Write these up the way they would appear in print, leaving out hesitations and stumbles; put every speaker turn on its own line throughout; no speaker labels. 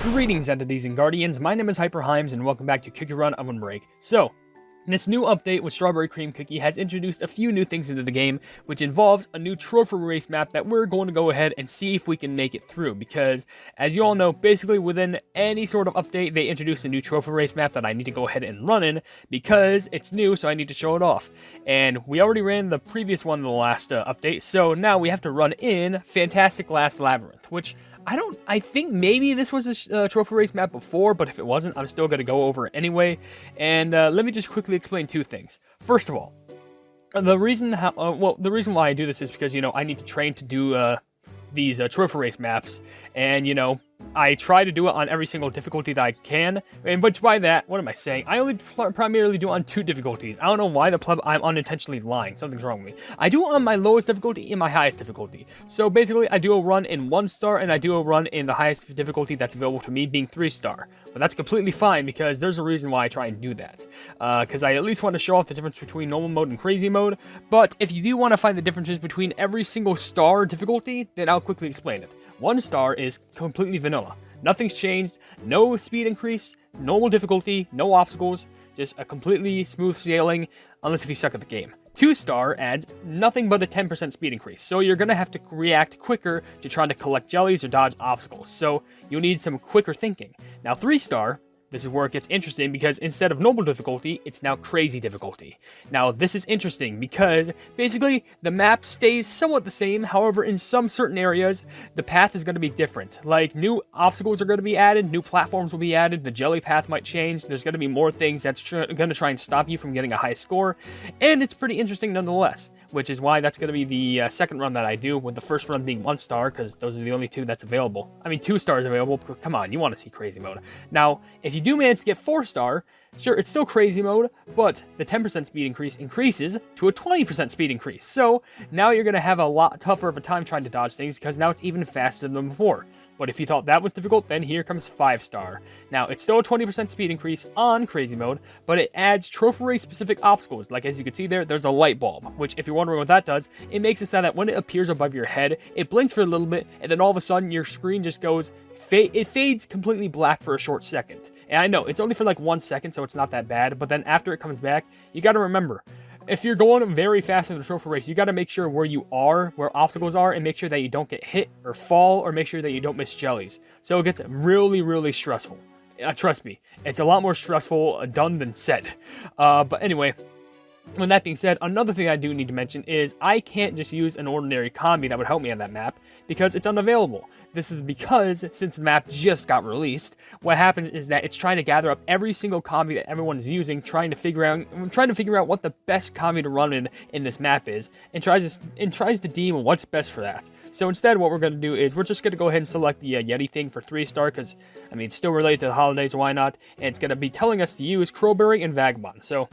Greetings, entities and guardians. My name is HyperHimes, and welcome back to Cookie Run OvenBreak. So, this new update with Strawberry Cream Cookie has introduced a few new things into the game, which involves a new trophy race map that we're going to go ahead and see if we can make it through. Because, as you all know, basically within any sort of update, they introduce a new trophy race map that I need to go ahead and run in because it's new, so I need to show it off. And we already ran the previous one in the last update, so now we have to run in Fantastic Last Labyrinth, which I think maybe this was a trophy race map before, but if it wasn't, I'm still going to go over it anyway. And let me just quickly explain two things. First of all, the reason why I do this is because, I need to train to do these trophy race maps, and, I try to do it on every single difficulty that I can, and which by that, what am I saying? I only primarily do it on 2 difficulties. I don't know why I'm unintentionally lying. Something's wrong with me. I do it on my lowest difficulty and my highest difficulty. So basically, I do a run in 1 star, and I do a run in the highest difficulty that's available to me, being 3 star. But that's completely fine, because there's a reason why I try and do that. Because I at least want to show off the difference between normal mode and crazy mode. But if you do want to find the differences between every single star difficulty, then I'll quickly explain it. 1 star is completely vanilla. Nothing's changed, no speed increase, normal difficulty, no obstacles, just a completely smooth sailing, unless if you suck at the game. 2 star adds nothing but a 10% speed increase, so you're going to have to react quicker to trying to collect jellies or dodge obstacles, so you'll need some quicker thinking. Now 3 star, this is where it gets interesting because instead of normal difficulty, it's now crazy difficulty. Now, this is interesting because basically the map stays somewhat the same. However, in some certain areas, the path is going to be different. Like, new obstacles are going to be added, new platforms will be added, the jelly path might change, there's going to be more things that's going to try and stop you from getting a high score, and it's pretty interesting nonetheless, which is why that's going to be the second run that I do, with the first run being 1 star, because those are the only 2 that's available. I mean, 2 stars available, come on, you want to see crazy mode. Now, if you do manage to get 4 star, sure, it's still crazy mode, but the 10% speed increase increases to a 20% speed increase. So now you're going to have a lot tougher of a time trying to dodge things because now it's even faster than before. But if you thought that was difficult, then here comes 5 star. Now, it's still a 20% speed increase on crazy mode, but it adds trophy race specific obstacles. Like, as you can see there's a light bulb, which, if you're wondering what that does, it makes it so that when it appears above your head, it blinks for a little bit, and then all of a sudden your screen just goes, it fades completely black for a short second. And I know, it's only for like 1 second, so it's not that bad, but then after it comes back, you gotta remember, if you're going very fast in the trophy race, you got to make sure where you are, where obstacles are, and make sure that you don't get hit or fall, or make sure that you don't miss jellies. So it gets really, really stressful. Trust me, it's a lot more stressful done than said. But anyway, with that being said, another thing I do need to mention is I can't just use an ordinary combi that would help me on that map because it's unavailable. This is because since the map just got released, what happens is that it's trying to gather up every single combi that everyone's using, trying to figure out what the best combi to run in this map is, and tries to deem what's best for that. So instead, what we're going to do is we're just going to go ahead and select the Yeti thing for 3 star because, I mean, it's still related to the holidays, why not? And it's going to be telling us to use Crowberry and Vagabond. So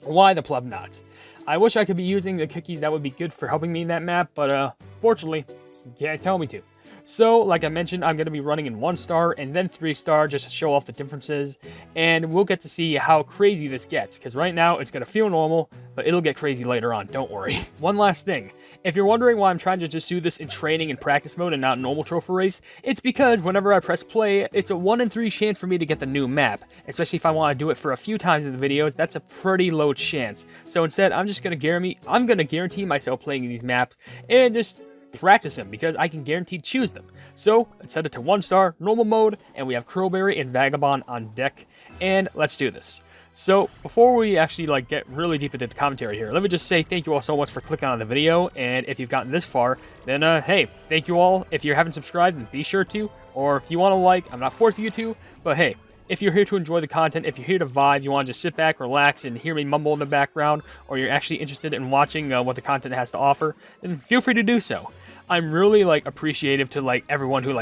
why the pleb not? I wish I could be using the cookies that would be good for helping me in that map, but fortunately, you can't tell me to. So, like I mentioned, I'm going to be running in 1 star and then 3 star just to show off the differences, and we'll get to see how crazy this gets, because right now it's going to feel normal, but it'll get crazy later on, don't worry. One last thing, if you're wondering why I'm trying to just do this in training and practice mode and not normal trophy race, it's because whenever I press play, it's a 1 in 3 chance for me to get the new map, especially if I want to do it for a few times in the videos. That's a pretty low chance. So instead, I'm going to guarantee myself playing these maps and just practice them because I can guarantee choose them. So let's set it to 1 star, normal mode, and we have Crowberry and Vagabond on deck, and let's do this. So before we actually get really deep into the commentary here, let me just say thank you all so much for clicking on the video, and if you've gotten this far, then hey, thank you all. If you haven't subscribed, then be sure to, or if you want to I'm not forcing you to, but hey, if you're here to enjoy the content, if you're here to vibe, you want to just sit back, relax, and hear me mumble in the background, or you're actually interested in watching what the content has to offer, then feel free to do so. I'm really, appreciative to, everyone who,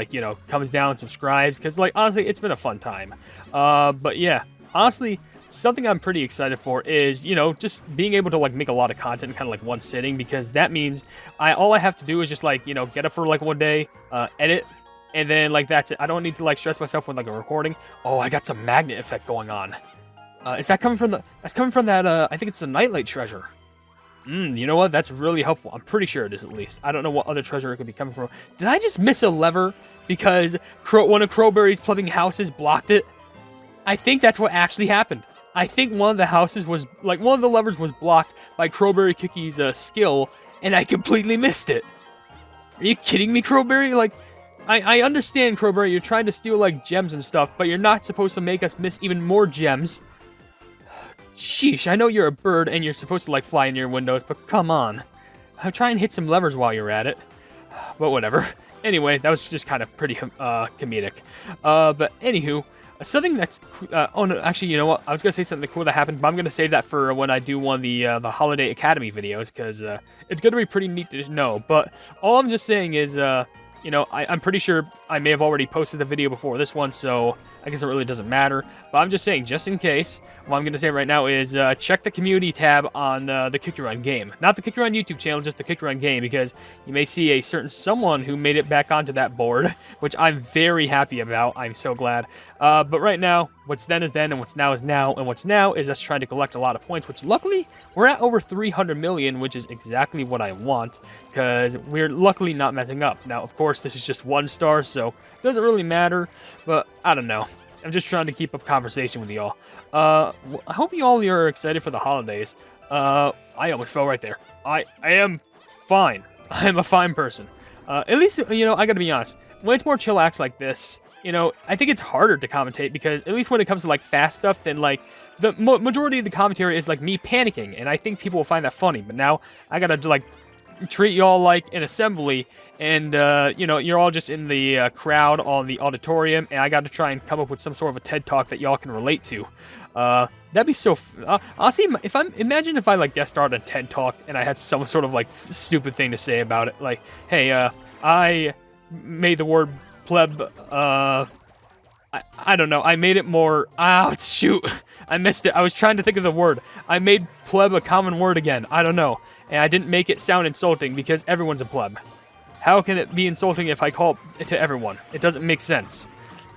comes down and subscribes, because, honestly, it's been a fun time. But, yeah, honestly, something I'm pretty excited for is, just being able to, make a lot of content in kind of, one sitting, because that means all I have to do is just, get up for, 1 day, edit, and then, that's it. I don't need to, stress myself with, a recording. Oh, I got some magnet effect going on. Is that coming from that's coming from that, I think it's the Nightlight Treasure. You know what? That's really helpful. I'm pretty sure it is, at least. I don't know what other treasure it could be coming from. Did I just miss a lever because one of Crowberry's plumbing houses blocked it? I think that's what actually happened. I think one of the houses was, like, one of the levers was blocked by Crowberry Cookie's skill, and I completely missed it. Are you kidding me, Crowberry? Like, I understand, Crowberry, you're trying to steal, like, gems and stuff, but you're not supposed to make us miss even more gems. Sheesh, I know you're a bird and you're supposed to, like, fly in your windows, but come on. Try and hit some levers while you're at it. But whatever. Anyway, that was just kind of pretty comedic. But anywho, something that's... oh, no, actually, you know what? I was going to say something cool that happened, but I'm going to save that for when I do one of the Holiday Academy videos, because it's going to be pretty neat to know. But all I'm just saying is... you know, I'm pretty sure I may have already posted the video before this one, so I guess it really doesn't matter. But I'm just saying, just in case, what I'm going to say right now is check the community tab on the Cookie Run game. Not the Cookie Run YouTube channel, just the Cookie Run game, because you may see a certain someone who made it back onto that board, which I'm very happy about. I'm so glad. But right now, what's then is then, and what's now is now, and what's now is us trying to collect a lot of points, which luckily, we're at over 300 million, which is exactly what I want, because we're luckily not messing up. Now, of course, this is just 1 star, so it doesn't really matter, but I don't know. I'm just trying to keep up conversation with y'all. I hope you all are excited for the holidays. I almost fell right there. I am fine. I am a fine person. At least, you know, I gotta be honest. When it's more chillax like this, you know, I think it's harder to commentate because at least when it comes to, like, fast stuff, then, like, the majority of the commentary is, like, me panicking, and I think people will find that funny. But now I gotta, like, treat y'all like an assembly, and you know, you're all just in the crowd on the auditorium, and I got to try and come up with some sort of a TED talk that y'all can relate to. That'd be so. Honestly, imagine if I, like, guest starred a TED talk and I had some sort of, like, stupid thing to say about it, like, hey, I made the word pleb. I don't know. I made it more. Ouch! Shoot, I missed it. I was trying to think of the word. I made pleb a common word again. I don't know. And I didn't make it sound insulting because everyone's a pleb. How can it be insulting if I call it to everyone? It doesn't make sense.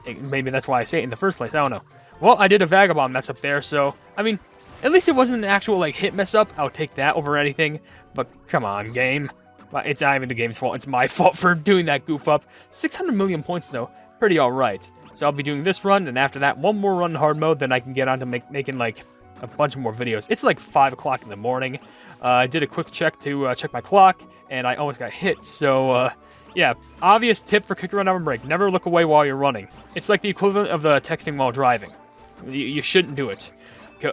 Maybe that's why I say it in the first place. I don't know. Well, I did a Vagabond mess up there, so, I mean, at least it wasn't an actual, like, hit mess up. I'll take that over anything. But come on, game. It's not even the game's fault. It's my fault for doing that goof up. 600 million points, though. Pretty alright. So I'll be doing this run, and after that, one more run in hard mode, then I can get on to making, like, a bunch more videos. It's like 5 o'clock in the morning. I did a quick check to check my clock, and I almost got hit. So, yeah, obvious tip for Cookie Run OvenBreak. Never look away while you're running. It's like the equivalent of the texting while driving. You shouldn't do it.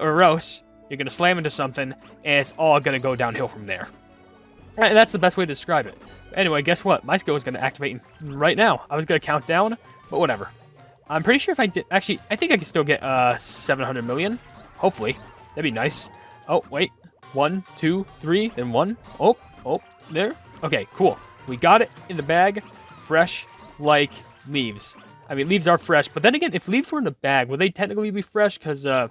Or else, you're going to slam into something, and it's all going to go downhill from there. And that's the best way to describe it. Anyway, guess what? My skill is going to activate right now. I was going to count down, but whatever. I'm pretty sure if I did... Actually, I think I can still get 700 million. Hopefully. That'd be nice. Oh, wait. 1, 2, 3, then 1. Oh, there. Okay, cool. We got it in the bag. Fresh like leaves. I mean, leaves are fresh, but then again, if leaves were in the bag, would they technically be fresh? Because, I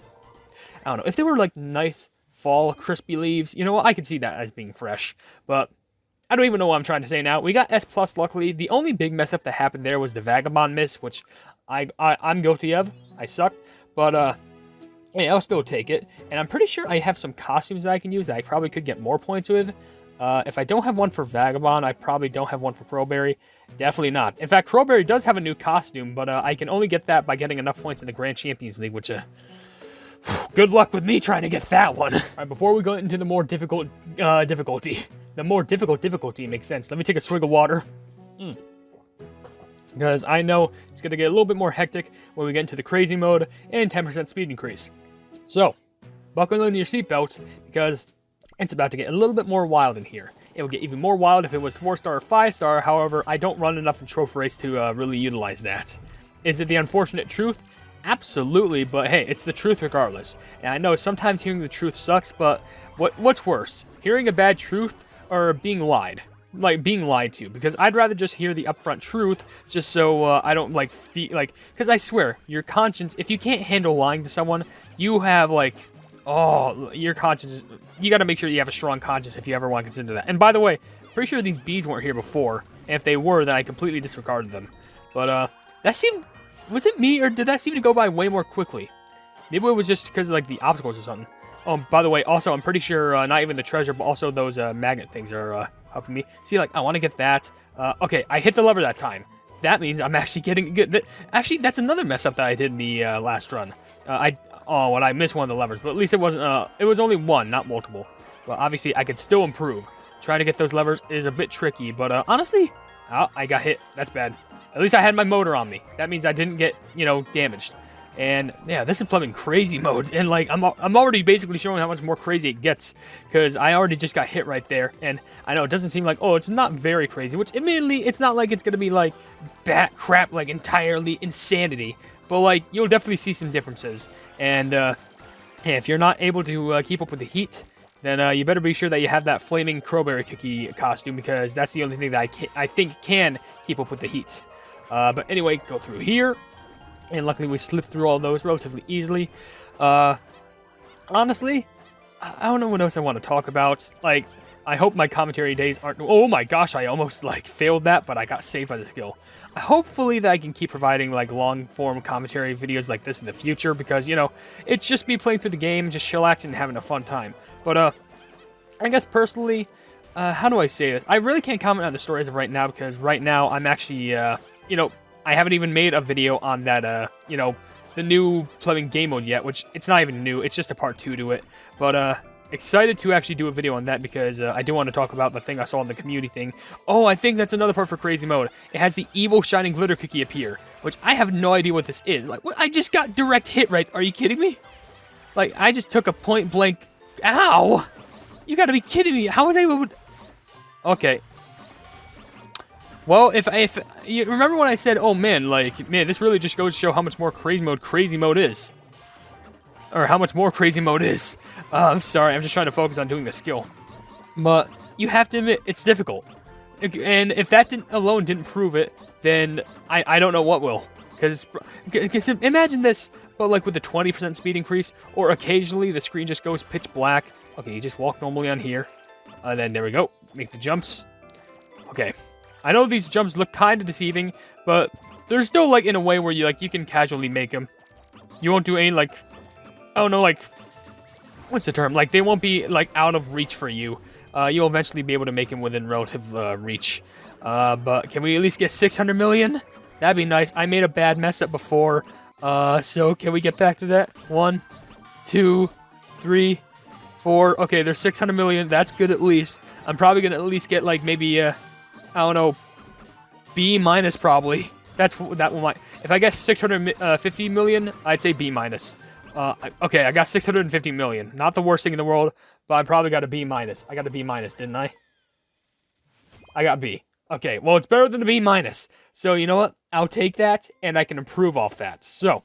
don't know. If they were, like, nice, fall, crispy leaves, you know what? I could see that as being fresh. But I don't even know what I'm trying to say now. We got S+, luckily. The only big mess up that happened there was the Vagabond miss, which I'm guilty of. I suck. But, yeah, I'll still take it. And I'm pretty sure I have some costumes that I can use that I probably could get more points with. If I don't have one for Vagabond, I probably don't have one for Crowberry. Definitely not. In fact, Crowberry does have a new costume, but I can only get that by getting enough points in the Grand Champions League, which, good luck with me trying to get that one. All right, before we go into the more difficult difficulty, the more difficult difficulty makes sense. Let me take a swig of water. Because I know it's going to get a little bit more hectic when we get into the crazy mode and 10% speed increase. So, buckle in your seatbelts because it's about to get a little bit more wild in here. It would get even more wild if it was 4-star or 5-star, however, I don't run enough in Trophy Race to really utilize that. Is it the unfortunate truth? Absolutely, but hey, it's the truth regardless. And I know sometimes hearing the truth sucks, but what's worse? Hearing a bad truth or being lied? Like, being lied to, because I'd rather just hear the upfront truth, just so I don't, like, feel, like, because I swear, your conscience, if you can't handle lying to someone, you have, like, oh, your conscience, you gotta make sure you have a strong conscience if you ever want to consider that. And by the way, pretty sure these bees weren't here before, and if they were, then I completely disregarded them. But, that seemed, was it me, or did that seem to go by way more quickly? Maybe it was just because of, like, the obstacles or something. Oh, by the way, also, I'm pretty sure not even the treasure, but also those magnet things are helping me. See, like, I want to get that. Okay, I hit the lever that time. That means I'm actually getting good. Actually, that's another mess up that I did in the last run. I missed one of the levers, but at least it wasn't. It was only one, not multiple. Well, obviously, I could still improve. Trying to get those levers is a bit tricky, but honestly, I got hit. That's bad. At least I had my motor on me. That means I didn't get, damaged. And yeah, this is playing crazy mode, and like I'm already basically showing how much more crazy it gets, because I already just got hit right there, and I know it doesn't seem like, oh, it's not very crazy, which admittedly it's not like it's gonna be like bat crap, like entirely insanity, but like you'll definitely see some differences. And yeah, if you're not able to keep up with the heat, then you better be sure that you have that flaming Crowberry cookie costume, because that's the only thing that I think can keep up with the heat. But anyway, go through here. And luckily we slipped through all those relatively easily. Honestly, I don't know what else I want to talk about. Like, I hope my commentary days aren't... Oh my gosh, I almost, like, failed that, but I got saved by the skill. Hopefully that I can keep providing, like, long-form commentary videos like this in the future, because, it's just me playing through the game, just chillaxing and having a fun time. But, I guess personally, how do I say this? I really can't comment on the story as of right now, because right now I'm actually, I haven't even made a video on that, the new playing game mode yet, which it's not even new, it's just a part 2 to it. But, excited to actually do a video on that, because I do want to talk about the thing I saw in the community thing. Oh, I think that's another part for crazy mode. It has the evil shining glitter cookie appear, which I have no idea what this is. Like, what? I just got direct hit right. Are you kidding me? Like, I just took a point blank. Ow! You gotta be kidding me. How was I able to... Okay. Well, if you remember when I said, oh man, this really just goes to show how much more crazy mode is. Or how much more crazy mode is. I'm sorry, I'm just trying to focus on doing the skill. But you have to admit, it's difficult. And if that alone didn't prove it, then I don't know what will. Because imagine this, but like with the 20% speed increase, or occasionally the screen just goes pitch black. Okay, you just walk normally on here. And then there we go. Make the jumps. Okay. I know these jumps look kind of deceiving, but they're still like in a way where you can casually make them. You won't do any I don't know, what's the term? Like, they won't be like out of reach for you. You'll eventually be able to make them within relative reach. But can we at least get 600 million? That'd be nice. I made a bad mess up before. So can we get back to that? 1, 2, 3, 4. Okay, there's 600 million. That's good at least. I'm probably gonna at least get like maybe I don't know, B minus probably. That one might. If I get 650 million, I'd say B minus. Okay, I got 650 million. Not the worst thing in the world, but I probably got a B minus. I got a B minus, didn't I? I got B. Okay, well, it's better than a B minus. So, you know what? I'll take that, and I can improve off that. So,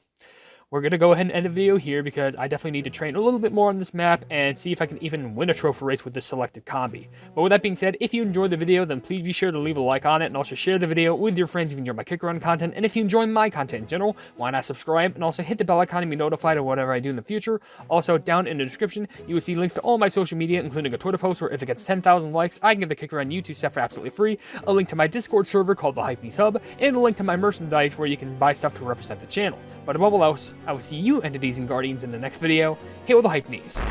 we're going to go ahead and end the video here, because I definitely need to train a little bit more on this map and see if I can even win a trophy race with this selected combi. But with that being said, if you enjoyed the video, then please be sure to leave a like on it, and also share the video with your friends if you enjoy my kick run content. And if you enjoy my content in general, why not subscribe and also hit the bell icon to be notified of whatever I do in the future. Also, down in the description, you will see links to all my social media, including a Twitter post where if it gets 10,000 likes, I can give the kick run YouTube stuff for absolutely free, a link to my Discord server called the Hypenese Hub, and a link to my merchandise where you can buy stuff to represent the channel. But above all else, I will see you entities and guardians in the next video. Hail the Hypenese.